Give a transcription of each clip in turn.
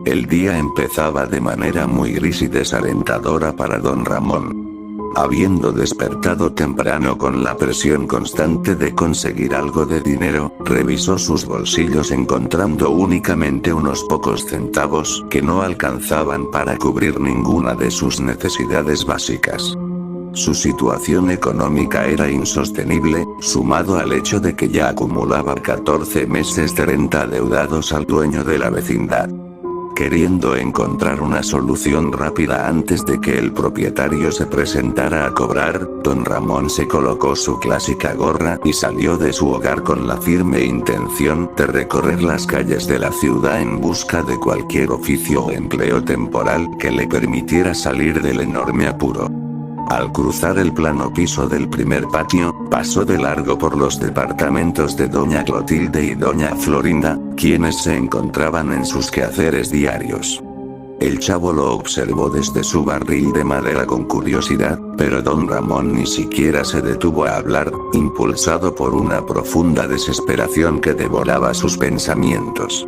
El día empezaba de manera muy gris y desalentadora para don Ramón. Habiendo despertado temprano con la presión constante de conseguir algo de dinero, revisó sus bolsillos encontrando únicamente unos pocos centavos que no alcanzaban para cubrir ninguna de sus necesidades básicas. Su situación económica era insostenible, sumado al hecho de que ya acumulaba 14 meses de renta adeudados al dueño de la vecindad. Queriendo encontrar una solución rápida antes de que el propietario se presentara a cobrar, don Ramón se colocó su clásica gorra y salió de su hogar con la firme intención de recorrer las calles de la ciudad en busca de cualquier oficio o empleo temporal que le permitiera salir del enorme apuro. Al cruzar el plano piso del primer patio, pasó de largo por los departamentos de doña Clotilde y doña Florinda, quienes se encontraban en sus quehaceres diarios. El chavo lo observó desde su barril de madera con curiosidad, pero don Ramón ni siquiera se detuvo a hablar, impulsado por una profunda desesperación que devoraba sus pensamientos.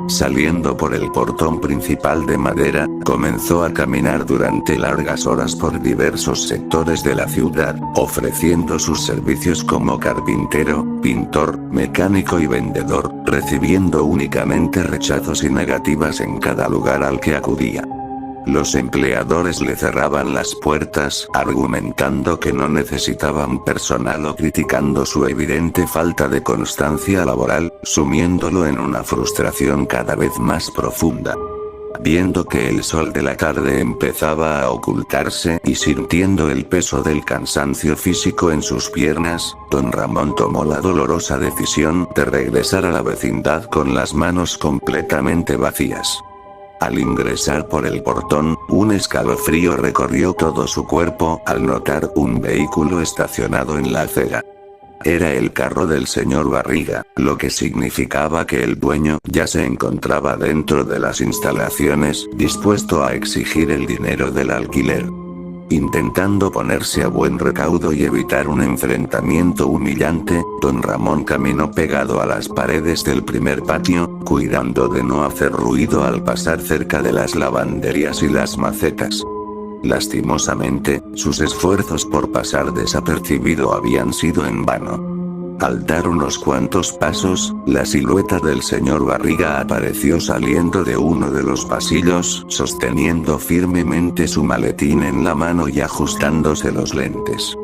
Saliendo por el portón principal de madera, comenzó a caminar durante largas horas por diversos sectores de la ciudad, ofreciendo sus servicios como carpintero, pintor, mecánico y vendedor, recibiendo únicamente rechazos y negativas en cada lugar al que acudía. Los empleadores le cerraban las puertas, argumentando que no necesitaban personal o criticando su evidente falta de constancia laboral, sumiéndolo en una frustración cada vez más profunda. Viendo que el sol de la tarde empezaba a ocultarse y sintiendo el peso del cansancio físico en sus piernas, don Ramón tomó la dolorosa decisión de regresar a la vecindad con las manos completamente vacías. Al ingresar por el portón, un escalofrío recorrió todo su cuerpo al notar un vehículo estacionado en la acera. Era el carro del señor Barriga, lo que significaba que el dueño ya se encontraba dentro de las instalaciones, dispuesto a exigir el dinero del alquiler. Intentando ponerse a buen recaudo y evitar un enfrentamiento humillante, don Ramón caminó pegado a las paredes del primer patio, cuidando de no hacer ruido al pasar cerca de las lavanderías y las macetas. Lastimosamente, sus esfuerzos por pasar desapercibido habían sido en vano. Al dar unos cuantos pasos, la silueta del señor Barriga apareció saliendo de uno de los pasillos, sosteniendo firmemente su maletín en la mano y ajustándose los lentes.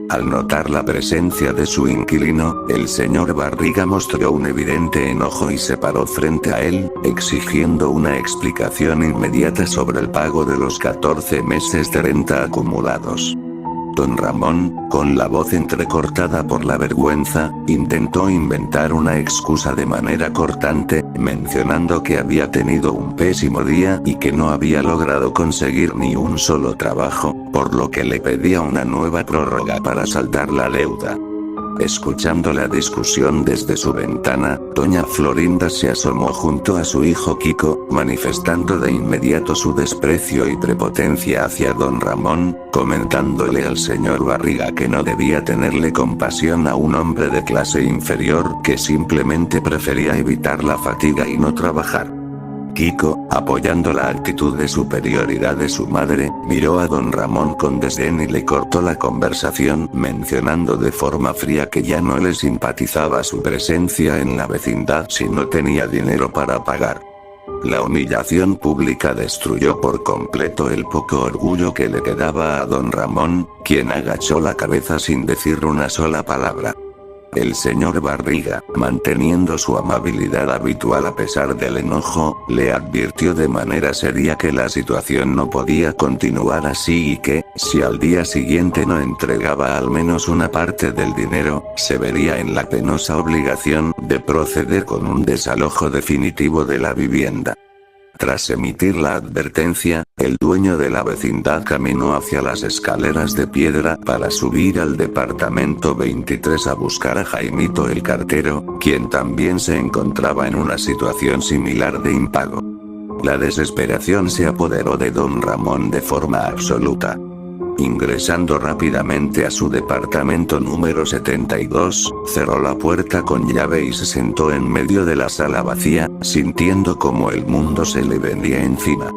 Al notar la presencia de su inquilino, el señor Barriga mostró un evidente enojo y se paró frente a él, exigiendo una explicación inmediata sobre el pago de los 14 meses de renta acumulados. Don Ramón, con la voz entrecortada por la vergüenza, intentó inventar una excusa de manera cortante, mencionando que había tenido un pésimo día y que no había logrado conseguir ni un solo trabajo, por lo que le pedía una nueva prórroga para saldar la deuda. Escuchando la discusión desde su ventana, doña Florinda se asomó junto a su hijo Kiko, manifestando de inmediato su desprecio y prepotencia hacia don Ramón, comentándole al señor Barriga que no debía tenerle compasión a un hombre de clase inferior que simplemente prefería evitar la fatiga y no trabajar. Kiko, apoyando la actitud de superioridad de su madre, miró a don Ramón con desdén y le cortó la conversación mencionando de forma fría que ya no le simpatizaba su presencia en la vecindad si no tenía dinero para pagar. La humillación pública destruyó por completo el poco orgullo que le quedaba a don Ramón, quien agachó la cabeza sin decir una sola palabra. El señor Barriga, manteniendo su amabilidad habitual a pesar del enojo, le advirtió de manera seria que la situación no podía continuar así y que, si al día siguiente no entregaba al menos una parte del dinero, se vería en la penosa obligación de proceder con un desalojo definitivo de la vivienda. Tras emitir la advertencia, el dueño de la vecindad caminó hacia las escaleras de piedra para subir al departamento 23 a buscar a Jaimito el cartero, quien también se encontraba en una situación similar de impago. La desesperación se apoderó de don Ramón de forma absoluta. ingresando rápidamente a su departamento número 72, cerró la puerta con llave y se sentó en medio de la sala vacía, sintiendo como el mundo se le venía encima.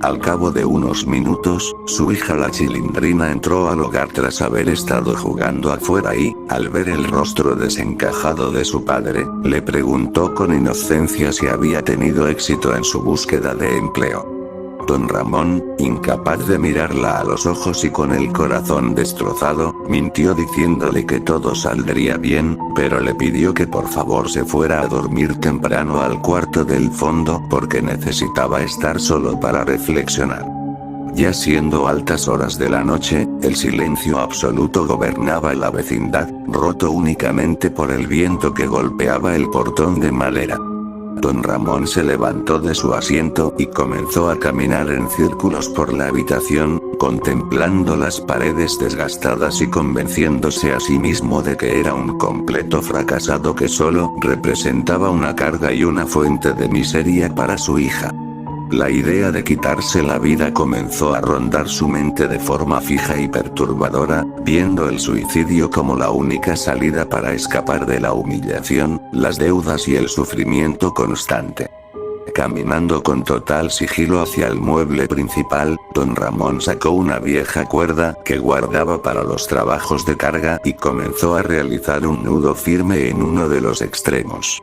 Al cabo de unos minutos, su hija la Chilindrina entró al hogar tras haber estado jugando afuera y, al ver el rostro desencajado de su padre, le preguntó con inocencia si había tenido éxito en su búsqueda de empleo. Don Ramón, incapaz de mirarla a los ojos y con el corazón destrozado, mintió diciéndole que todo saldría bien, pero le pidió que por favor se fuera a dormir temprano al cuarto del fondo porque necesitaba estar solo para reflexionar. Ya siendo altas horas de la noche, el silencio absoluto gobernaba la vecindad, roto únicamente por el viento que golpeaba el portón de madera. Don Ramón se levantó de su asiento y comenzó a caminar en círculos por la habitación, contemplando las paredes desgastadas y convenciéndose a sí mismo de que era un completo fracasado que solo representaba una carga y una fuente de miseria para su hija. La idea de quitarse la vida comenzó a rondar su mente de forma fija y perturbadora, viendo el suicidio como la única salida para escapar de la humillación, las deudas y el sufrimiento constante. Caminando con total sigilo hacia el mueble principal, Don Ramón sacó una vieja cuerda que guardaba para los trabajos de carga y comenzó a realizar un nudo firme en uno de los extremos.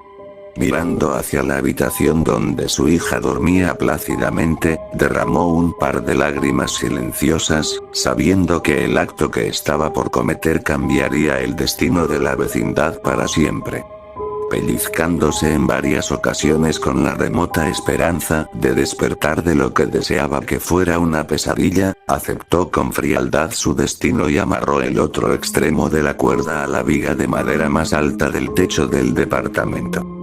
Mirando hacia la habitación donde su hija dormía plácidamente, derramó un par de lágrimas silenciosas, sabiendo que el acto que estaba por cometer cambiaría el destino de la vecindad para siempre. Pellizcándose en varias ocasiones con la remota esperanza de despertar de lo que deseaba que fuera una pesadilla, aceptó con frialdad su destino y amarró el otro extremo de la cuerda a la viga de madera más alta del techo del departamento.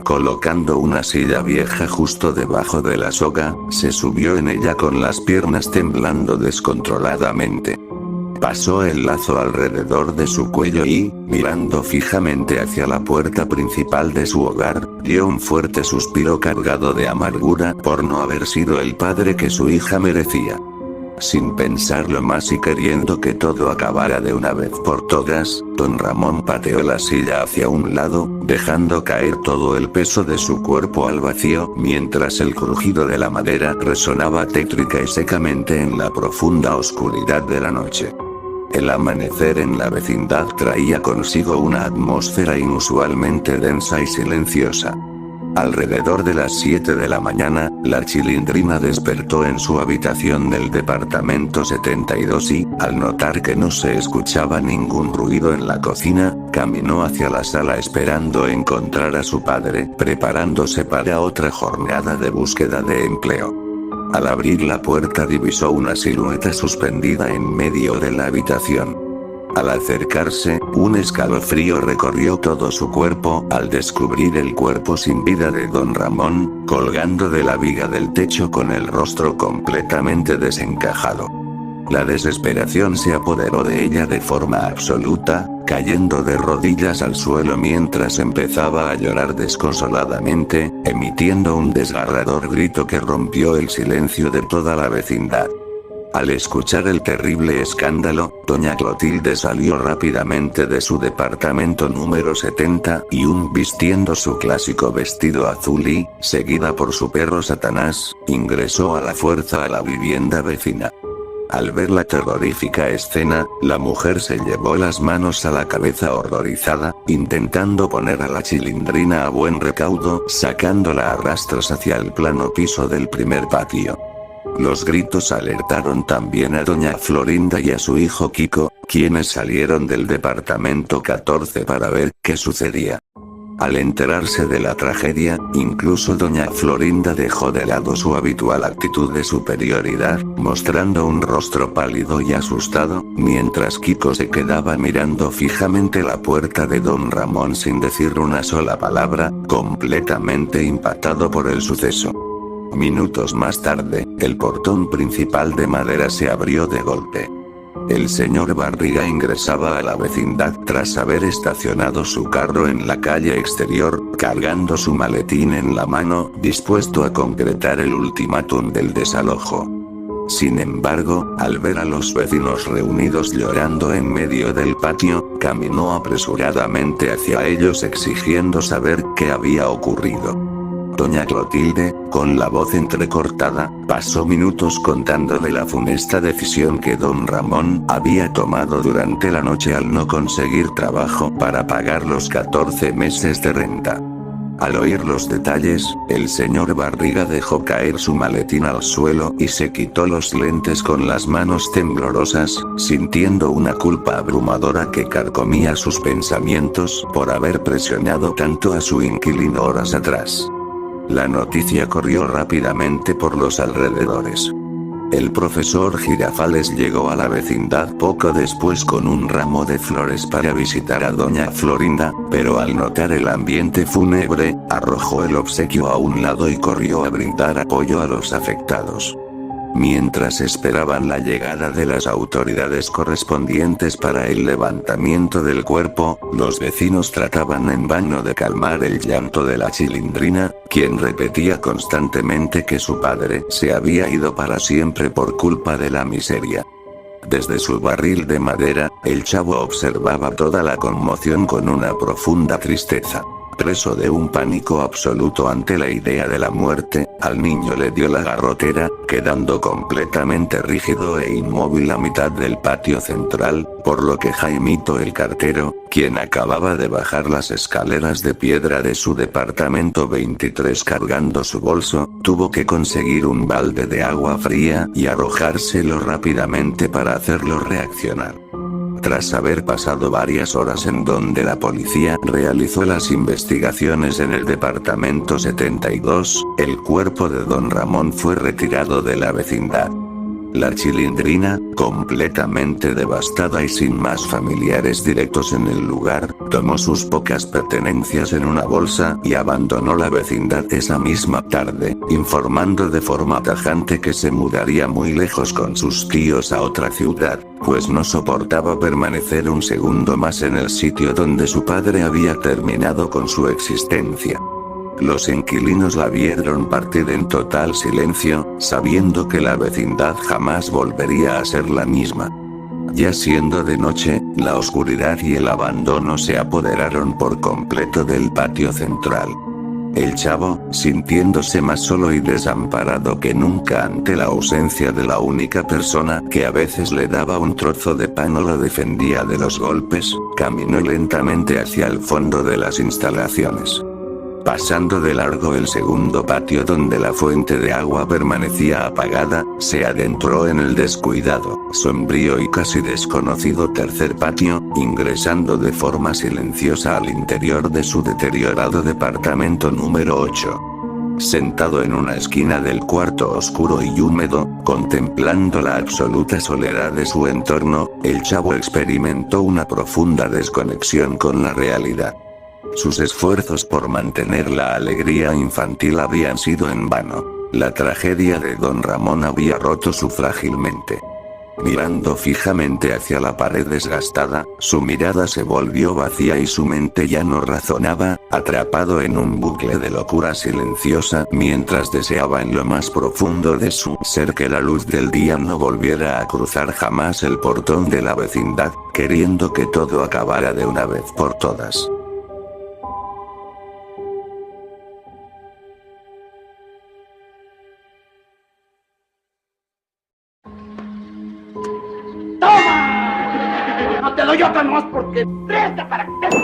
Colocando una silla vieja justo debajo de la soga, se subió en ella con las piernas temblando descontroladamente. Pasó el lazo alrededor de su cuello y, mirando fijamente hacia la puerta principal de su hogar, dio un fuerte suspiro cargado de amargura por no haber sido el padre que su hija merecía. Sin pensarlo más y queriendo que todo acabara de una vez por todas, Don Ramón pateó la silla hacia un lado, dejando caer todo el peso de su cuerpo al vacío, mientras el crujido de la madera resonaba tétrica y secamente en la profunda oscuridad de la noche. El amanecer en la vecindad traía consigo una atmósfera inusualmente densa y silenciosa. Alrededor de las 7 de la mañana, la Chilindrina despertó en su habitación del departamento 72 y, al notar que no se escuchaba ningún ruido en la cocina, caminó hacia la sala esperando encontrar a su padre, preparándose para otra jornada de búsqueda de empleo. Al abrir la puerta divisó una silueta suspendida en medio de la habitación. Al acercarse, un escalofrío recorrió todo su cuerpo al descubrir el cuerpo sin vida de Don Ramón, colgando de la viga del techo con el rostro completamente desencajado. La desesperación se apoderó de ella de forma absoluta, cayendo de rodillas al suelo mientras empezaba a llorar desconsoladamente, emitiendo un desgarrador grito que rompió el silencio de toda la vecindad. Al escuchar el terrible escándalo, doña Clotilde salió rápidamente de su departamento número 71 vistiendo su clásico vestido azul y, seguida por su perro Satanás, ingresó a la fuerza a la vivienda vecina. Al ver la terrorífica escena, la mujer se llevó las manos a la cabeza horrorizada, intentando poner a la Chilindrina a buen recaudo, sacándola a rastros hacia el plano piso del primer patio. Los gritos alertaron también a doña Florinda y a su hijo Kiko, quienes salieron del departamento 14 para ver qué sucedía. Al enterarse de la tragedia, incluso doña Florinda dejó de lado su habitual actitud de superioridad, mostrando un rostro pálido y asustado, mientras Kiko se quedaba mirando fijamente la puerta de Don Ramón sin decir una sola palabra, completamente impactado por el suceso. Minutos más tarde, el portón principal de madera se abrió de golpe. El señor Barriga ingresaba a la vecindad tras haber estacionado su carro en la calle exterior, cargando su maletín en la mano, dispuesto a concretar el ultimátum del desalojo. Sin embargo, al ver a los vecinos reunidos llorando en medio del patio, caminó apresuradamente hacia ellos exigiendo saber qué había ocurrido. Doña Clotilde, con la voz entrecortada, pasó minutos contándole la funesta decisión que don Ramón había tomado durante la noche al no conseguir trabajo para pagar los 14 meses de renta. Al oír los detalles, el señor Barriga dejó caer su maletín al suelo y se quitó los lentes con las manos temblorosas, sintiendo una culpa abrumadora que carcomía sus pensamientos por haber presionado tanto a su inquilino horas atrás. La noticia corrió rápidamente por los alrededores. El profesor Girafales llegó a la vecindad poco después con un ramo de flores para visitar a doña Florinda, pero al notar el ambiente fúnebre, arrojó el obsequio a un lado y corrió a brindar apoyo a los afectados. Mientras esperaban la llegada de las autoridades correspondientes para el levantamiento del cuerpo, los vecinos trataban en vano de calmar el llanto de la Chilindrina, quien repetía constantemente que su padre se había ido para siempre por culpa de la miseria. Desde su barril de madera, el chavo observaba toda la conmoción con una profunda tristeza. Preso de un pánico absoluto ante la idea de la muerte, al niño le dio la garrotera, quedando completamente rígido e inmóvil a mitad del patio central, por lo que Jaimito el cartero, quien acababa de bajar las escaleras de piedra de su departamento 23 cargando su bolso, tuvo que conseguir un balde de agua fría y arrojárselo rápidamente para hacerlo reaccionar. Tras haber pasado varias horas en donde la policía realizó las investigaciones en el departamento 72, el cuerpo de don Ramón fue retirado de la vecindad. La Chilindrina, completamente devastada y sin más familiares directos en el lugar, tomó sus pocas pertenencias en una bolsa y abandonó la vecindad esa misma tarde, informando de forma tajante que se mudaría muy lejos con sus tíos a otra ciudad, pues no soportaba permanecer un segundo más en el sitio donde su padre había terminado con su existencia. Los inquilinos la vieron partir en total silencio, sabiendo que la vecindad jamás volvería a ser la misma. Ya siendo de noche, la oscuridad y el abandono se apoderaron por completo del patio central. El chavo, sintiéndose más solo y desamparado que nunca ante la ausencia de la única persona que a veces le daba un trozo de pan o lo defendía de los golpes, caminó lentamente hacia el fondo de las instalaciones. Pasando de largo el segundo patio donde la fuente de agua permanecía apagada, se adentró en el descuidado, sombrío y casi desconocido tercer patio, ingresando de forma silenciosa al interior de su deteriorado departamento número 8. Sentado en una esquina del cuarto oscuro y húmedo, contemplando la absoluta soledad de su entorno, el chavo experimentó una profunda desconexión con la realidad. Sus esfuerzos por mantener la alegría infantil habían sido en vano. La tragedia de don Ramón había roto su frágilmente. Mirando fijamente hacia la pared desgastada, su mirada se volvió vacía y su mente ya no razonaba, atrapado en un bucle de locura silenciosa mientras deseaba en lo más profundo de su ser que la luz del día no volviera a cruzar jamás el portón de la vecindad, queriendo que todo acabara de una vez por todas. ¡Toma! No te doy otra más porque presta para que te